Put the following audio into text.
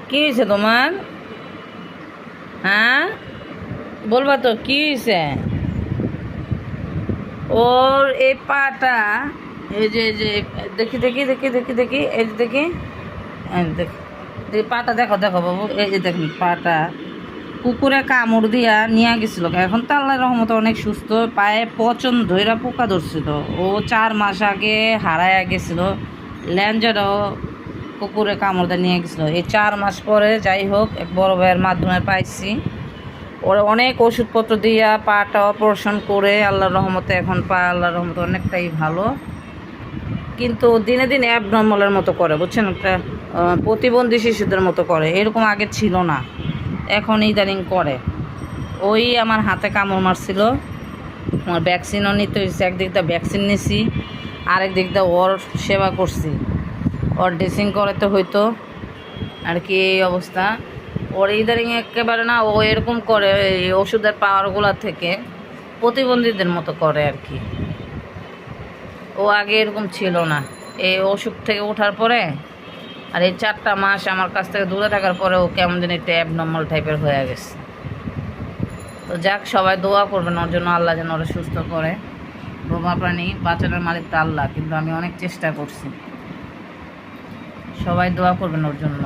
কি হয়েছে তোমার? হ্যাঁ, বলবা তো কি হয়েছে? ওর এই পাটা, এই যে দেখি দেখি দেখি দেখি দেখি, এই যে দেখি, দেখি দেখি পাটা, দেখো দেখো বাবু, এই যে দেখুন পাটা কুকুরে কামড় দিয়া নিয়ে গেছিল। এখন তো আল্লাহর রহমতে অনেক সুস্থ। পায়ে পচন ধইরা পোকা ধরছিল। ও 4 মাস আগে হারায়া গেছিল। ল্যাঞ্জারও কুকুরে কামড় দিয়ে নিয়ে গেছিলো। এই 4 মাস পরে যাই হোক এক বড় ভাইয়ের মাধ্যমে পাইছি। ওরা অনেক ওষুধপত্র দিয়া পাটা অপারেশন করে আল্লাহর রহমতে এখন পা আল্লাহর রহমতে অনেকটাই ভালো। কিন্তু দিনে দিনে অ্যাবনর্মালের মতো করে, বুঝছেন, একটা প্রতিবন্ধী শিশুদের মতো করে। এরকম আগে ছিল না, এখন ইদানিং করে। ওই আমার হাতে কামড় মারছিল, আমার ভ্যাকসিনও নিতে হয়েছে। একদিক দিয়ে ভ্যাকসিন নিছি, আরেক দিক দিয়ে ওর সেবা করছি। ওর ড্রেসিং করাতে হইতো আর কি, এই অবস্থা। ওর ইদারিং একেবারে না, ও এরকম করে এই ওষুধের পাওয়ারগুলো থেকে প্রতিবন্ধীদের মতো করে আর কি। ও আগে এরকম ছিল না। এই ওষুধ থেকে ওঠার পরে আর এই 4টা মাস আমার কাছ থেকে দূরে থাকার পরে ও কেমন যেন একটা অ্যাবনর্মাল টাইপের হয়ে গেছে। তো যাক, সবাই দোয়া করবেন ওর জন্য, আল্লাহ যেন ওরা সুস্থ করে। বোমা প্রাণী বাঁচানোর মালিক তো আল্লাহ, কিন্তু আমি অনেক চেষ্টা করছি। সবাই দোয়া করবেন ওর জন্য।